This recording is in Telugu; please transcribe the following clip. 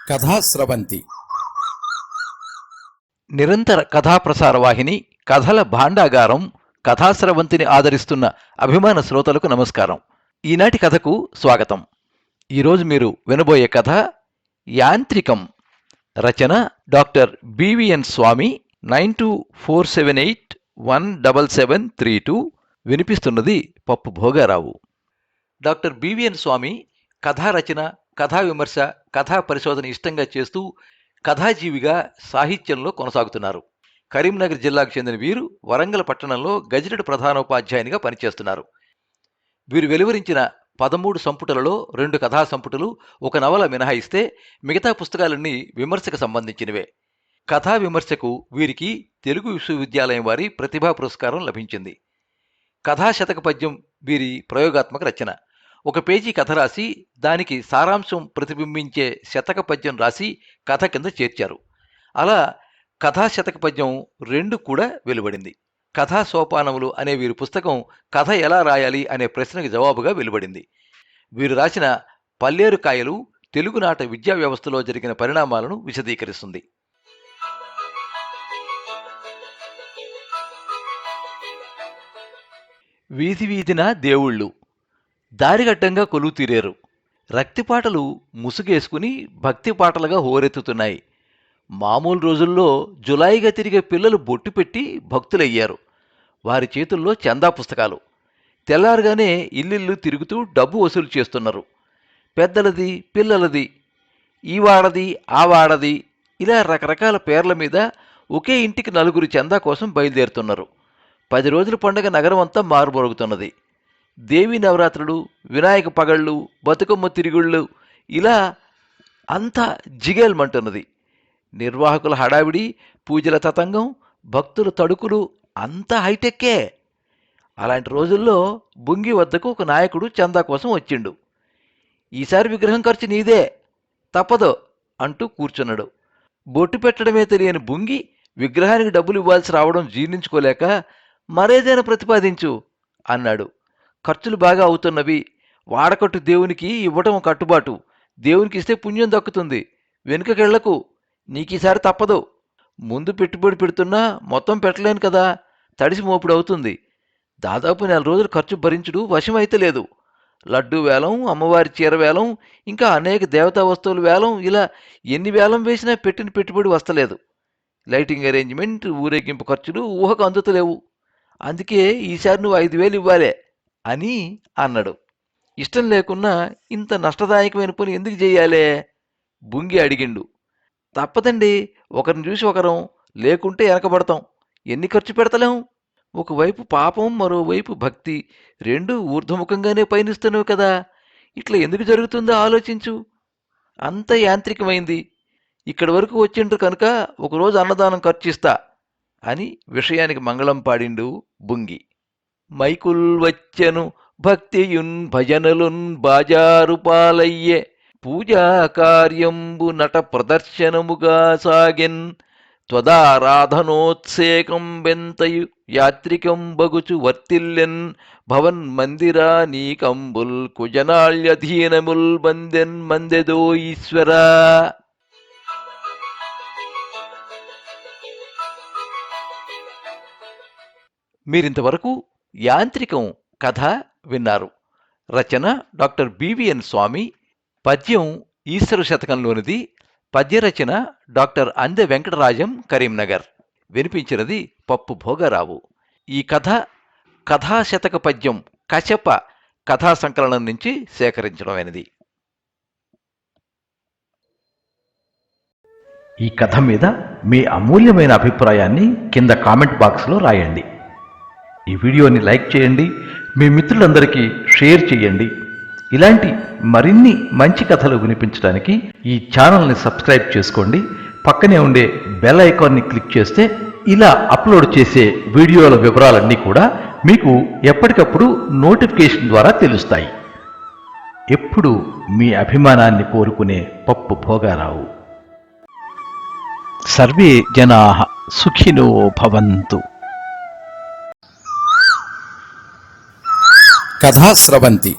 కథాస్రవంతి నిరంతర కథాప్రసార వాహిని కథల భాండాగారం కథాస్రవంతిని ఆదరిస్తున్న అభిమాన శ్రోతలకు నమస్కారం. ఈనాటి కథకు స్వాగతం. ఈరోజు మీరు వినబోయే కథ యాంత్రికం. రచన డాక్టర్ బివిఎన్ స్వామి. 9247817732. వినిపిస్తున్నది పప్పు భోగారావు. డాక్టర్ బివిఎన్ స్వామి కథా రచన, కథా విమర్శ, కథా పరిశోధన ఇష్టంగా చేస్తూ కథాజీవిగా సాహిత్యంలో కొనసాగుతున్నారు. కరీంనగర్ జిల్లాకు చెందిన వీరు వరంగల్ పట్టణంలో గజెటెడ్ ప్రధానోపాధ్యాయునిగా పనిచేస్తున్నారు. వీరు వెలువరించిన 13 సంపుటలలో 2 కథా సంపుటలు, 1 నవల మినహాయిస్తే మిగతా పుస్తకాలన్నీ విమర్శకు సంబంధించినవే. కథా విమర్శకు వీరికి తెలుగు విశ్వవిద్యాలయం వారి ప్రతిభా పురస్కారం లభించింది. కథా శతక పద్యం వీరి ప్రయోగాత్మక రచన. 1 పేజీ కథ రాసి దానికి సారాంశం ప్రతిబింబించే శతక పద్యం రాసి కథ కింద చేర్చారు. అలా కథా శతక పద్యం 2 కూడా వెలువడింది. కథా సోపానములు అనే వీరి పుస్తకం కథ ఎలా రాయాలి అనే ప్రశ్నకు జవాబుగా వెలువడింది. వీరు రాసిన పల్లేరు కాయలు తెలుగునాట విద్యా వ్యవస్థలో జరిగిన పరిణామాలను విశదీకరిస్తుంది. వీధి వీధిన దేవుళ్ళు దారిగడ్డంగా కొలువు తీరారు. రక్తిపాటలు ముసుగేసుకుని భక్తి పాటలుగా హోరెత్తుతున్నాయి. మామూలు రోజుల్లో జులాయిగా తిరిగే పిల్లలు బొట్టు పెట్టి భక్తులయ్యారు. వారి చేతుల్లో చందా పుస్తకాలు. తెల్లారుగానే ఇల్లిల్లు తిరుగుతూ డబ్బు వసూలు చేస్తున్నారు. పెద్దలది, పిల్లలది, ఈ వాడది, ఆ వాడది, ఇలా రకరకాల పేర్ల మీద ఒకే ఇంటికి 4 చందా కోసం బయలుదేరుతున్నారు. 10 రోజుల పండుగ నగరం అంతా మారుమరుగుతున్నది. దేవీ నవరాత్రులు, వినాయక పగళ్ళు, బతుకమ్మ తిరుగుళ్ళు, ఇలా అంతా జిగేల్మంటున్నది. నిర్వాహకుల హడావిడి, పూజల తతంగం, భక్తుల తడుకులు అంతా హైటెక్కే. అలాంటి రోజుల్లో బుంగి వద్దకు ఒక నాయకుడు చందా కోసం వచ్చిండు. ఈసారి విగ్రహం ఖర్చు నీదే, తప్పదు అంటూ కూర్చున్నాడు. బొట్టు పెట్టడమే తెలియని బుంగి విగ్రహానికి డబ్బులు ఇవ్వాల్సి రావడం జీర్ణించుకోలేక మరేదైనా ప్రతిపాదించు అన్నాడు. ఖర్చులు బాగా అవుతున్నవి. వాడకట్టు దేవునికి ఇవ్వటం కట్టుబాటు. దేవునికి ఇస్తే పుణ్యం దక్కుతుంది. వెనుకకెళ్లకు, నీకీసారి తప్పదు. ముందు పెట్టుబడి పెడుతున్నా మొత్తం పెట్టలేను కదా, తడిసి మోపుడు అవుతుంది. దాదాపు 4 రోజులు ఖర్చు భరించుడు వశమైతే లేదు. లడ్డూ వేలం, అమ్మవారి చీర వేలం, ఇంకా అనేక దేవతా వస్తువుల వేలం, ఇలా ఎన్ని వేలం వేసినా పెట్టిన పెట్టుబడి వస్తలేదు. లైటింగ్ అరేంజ్మెంట్, ఊరేగింపు ఖర్చులు ఊహకు అందుతలేవు. అందుకే ఈసారి నువ్వు 5,000 ఇవ్వాలే అని అన్నాడు. ఇష్టం లేకున్నా ఇంత నష్టదాయకమైన పని ఎందుకు చెయ్యాలే? బుంగి అడిగిండు. తప్పదండి, ఒకరిని చూసి ఒకరం, లేకుంటే వెనకబడతాం. ఎన్ని ఖర్చు పెడతలేం? ఒకవైపు పాపం, మరోవైపు భక్తి, 2 ఊర్ధ్వముఖంగానే పయనిస్తున్నావు కదా. ఇట్లా ఎందుకు జరుగుతుందో ఆలోచించు. అంత యాంత్రికమైంది. ఇక్కడి వరకు వచ్చిండ్రు కనుక ఒకరోజు అన్నదానం ఖర్చిస్తా అని విషయానికి మంగళం పాడిండు బుంగి. మైకుల్ వచ్చెను భక్తియున్ భజనలున్ బాజారు పాలయ్యే, పూజా కార్యంబు నట ప్రదర్శనముగా సాగెన్, త్వదారాధనోత్సేకం బెంతయు యాత్రికం బగుచు వర్తిల్లెన్, భవన్ మందిరా నీకంబుల్ కుజనాళ్యధీనముల్ బందెన్ మందెదో ఈశ్వరా. మీరింతవరకు యాంత్రికం కథ విన్నారు. రచన డాక్టర్ బివిఎన్ స్వామి. పద్యం ఈశ్వర శతకంలోనిది. పద్యరచన డాక్టర్ అందె వెంకటరాజం, కరీంనగర్. వినిపించినది పప్పు భోగారావు. ఈ కథ కథాశతక పద్యం కశప కథా సంకలనం నుంచి సేకరించడమైనది. ఈ కథ మీద మీ అమూల్యమైన అభిప్రాయాన్ని కింద కామెంట్ బాక్స్లో రాయండి. ఈ వీడియోని లైక్ చేయండి, మీ మిత్రులందరికీ షేర్ చేయండి. ఇలాంటి మరిన్ని మంచి కథలు వినిపించడానికి ఈ ఛానల్ని సబ్స్క్రైబ్ చేసుకోండి. పక్కనే ఉండే బెల్ ఐకాన్ని క్లిక్ చేస్తే ఇలా అప్లోడ్ చేసే వీడియోల వివరాలన్నీ కూడా మీకు ఎప్పటికప్పుడు నోటిఫికేషన్ ద్వారా తెలుస్తాయి. ఎప్పుడు మీ అభిమానాన్ని కోరుకునే పప్పు భోగారావు. సర్వే జనాః సుఖినో భవంతు. కథాస్రవంతి.